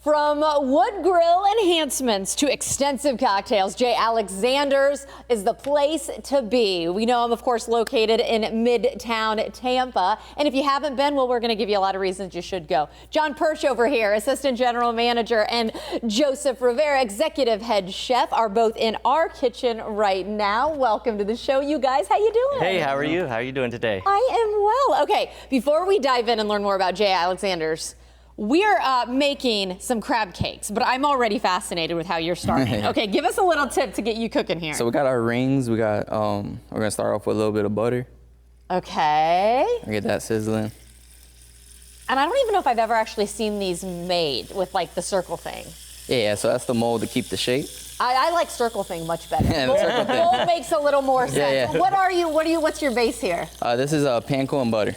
From wood grill enhancements to extensive cocktails, J. Alexander's is the place to be. We know I'm, of course, located in Midtown Tampa. And if you haven't been, well, we're going to give you a lot of reasons you should go. John Persichilli over here, Assistant General Manager, and Joseph Rivera, Executive Head Chef, are both in our kitchen right now. Welcome to the show, you guys. How you doing? Hey, how are you? How are you doing today? I am well. Okay, before we dive in and learn more about J. Alexander's, we're making some crab cakes, but I'm already fascinated with how you're starting. Okay, give us a little tip to get you cooking here. So we got our rings. We got, we're gonna start off with a little bit of butter. Okay. Get that sizzling. And I don't even know if I've ever actually seen these made with like the circle thing. Yeah, so that's the mold to keep the shape. I like circle thing much better. Yeah, the circle thing. Mold makes a little more sense. Yeah. What's your base here? This is panko and butter.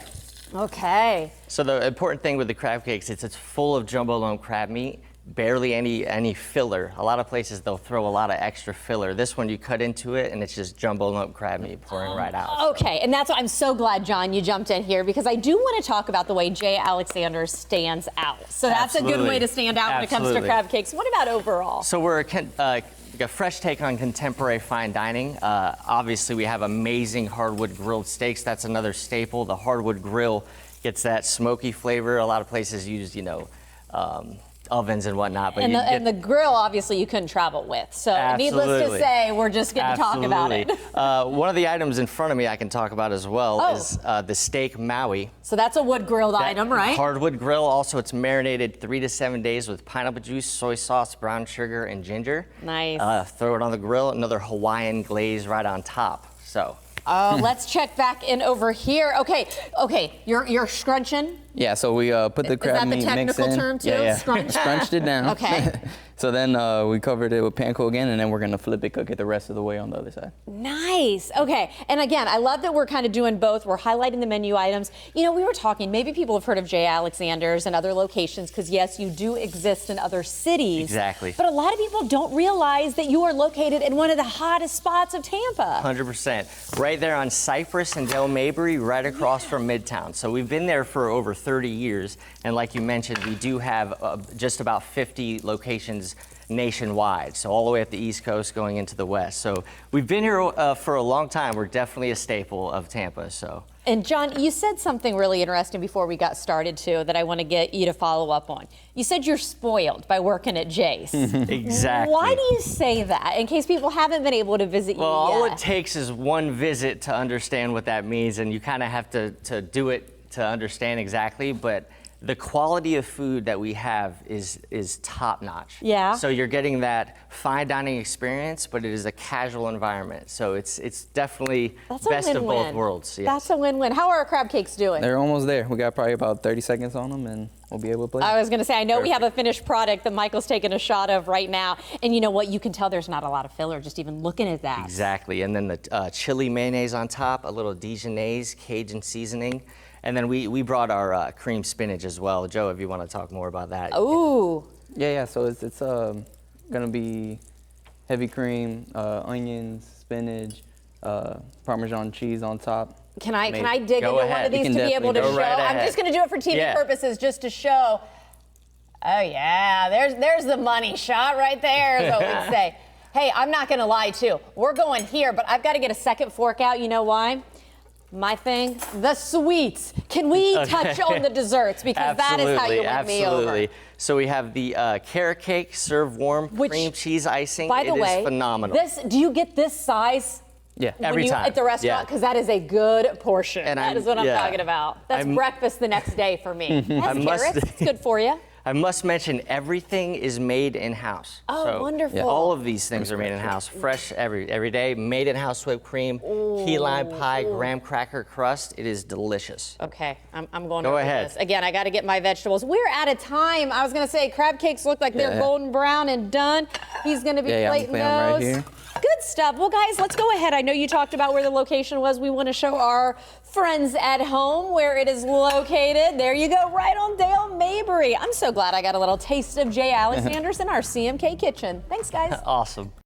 Okay. So the important thing with the crab cakes is it's full of jumbo lump crab meat, barely any filler. A lot of places they'll throw a lot of extra filler. This one you cut into it and it's just jumbo lump crab meat pouring right out. Okay, and that's why I'm so glad, John, you jumped in here, because I do want to talk about the way J. Alexander's stands out. So that's Absolutely. a good way to stand out when it comes to crab cakes. What about overall? So we're a fresh take on contemporary fine dining. Obviously, we have amazing hardwood grilled steaks. That's another staple. The hardwood grill gets that smoky flavor. A lot of places use, ovens and whatnot. But and the grill, obviously, you couldn't travel with. So needless to say, we're just going to talk about it. One of the items in front of me I can talk about as well is the steak Maui. So that's a wood grilled item, right? Hardwood grill. Also, it's marinated 3 to 7 days with pineapple juice, soy sauce, brown sugar, and ginger. Nice. Throw it on the grill. Another Hawaiian glaze right on top. So. Let's check back in over here. Okay, you're scrunching. Yeah, so we put the crab meat mix in. Is that the technical term too? Yeah. Scrunch? Scrunched it down. Okay. So then we covered it with panko again, and then we're gonna flip it, cook it the rest of the way on the other side. Nice. Okay. And again, I love that we're kind of doing both. We're highlighting the menu items. You know, we were talking, maybe people have heard of J. Alexander's and other locations, because yes, you do exist in other cities. Exactly. But a lot of people don't realize that you are located in one of the hottest spots of Tampa. 100%. Right there on Cypress and Del Mabry, right across from Midtown. So we've been there for over 30 years. And like you mentioned, we do have just about 50 locations nationwide, so all the way up the East Coast going into the West. So we've been here for a long time. We're definitely a staple of Tampa. So. And John, you said something really interesting before we got started too that I want to get you to follow up on. You said you're spoiled by working at J's. Exactly. Why do you say that, in case people haven't been able to visit you yet? All it takes is one visit to understand what that means, and you kind of have to do it to understand exactly, but the quality of food that we have is top notch. Yeah. So you're getting that fine dining experience, but it is a casual environment. So it's definitely best of both worlds. Yes. That's a win-win. How are our crab cakes doing? They're almost there. We got probably about 30 seconds on them, and we'll be able to play. I was going to say, I know we have a finished product that Michael's taking a shot of right now. And you know what? You can tell there's not a lot of filler just even looking at that. Exactly. And then the chili mayonnaise on top, a little Dijonaise, Cajun seasoning. And then we brought our cream spinach as well. Joe, if you want to talk more about that. Ooh. Yeah. So it's gonna be heavy cream, onions, spinach, Parmesan cheese on top. Can I dig into one of these to be able to show? I'm just going to do it for TV purposes, just to show. Oh yeah, there's the money shot right there, is what we'd say. Hey, I'm not going to lie too. We're going here, but I've got to get a second fork out. You know why? My thing, the sweets. Can we touch on the desserts? Because that is how you win me over. So we have the carrot cake served warm, cream cheese icing. By the way, it is phenomenal. Do you get this size? Yeah, every time at the restaurant, because that is a good portion. And that is what I'm talking about. That's breakfast the next day for me. That's carrots. It's good for you. I must mention, everything is made in-house. Oh, so wonderful. All of these things are made in-house, fresh every day, made in-house whipped cream, key lime pie, graham cracker crust. It is delicious. Okay, I'm going Go ahead. This. Again, I got to get my vegetables. We're out of time. I was going to say crab cakes look like they're golden brown and done. He's going to be plating those. Right here. Good stuff. Well, guys, let's go ahead. I know you talked about where the location was. We want to show our friends at home where it is located. There you go, right on Del Mabry. I'm so glad I got a little taste of J. Alexander's in our CMK kitchen. Thanks, guys. Awesome.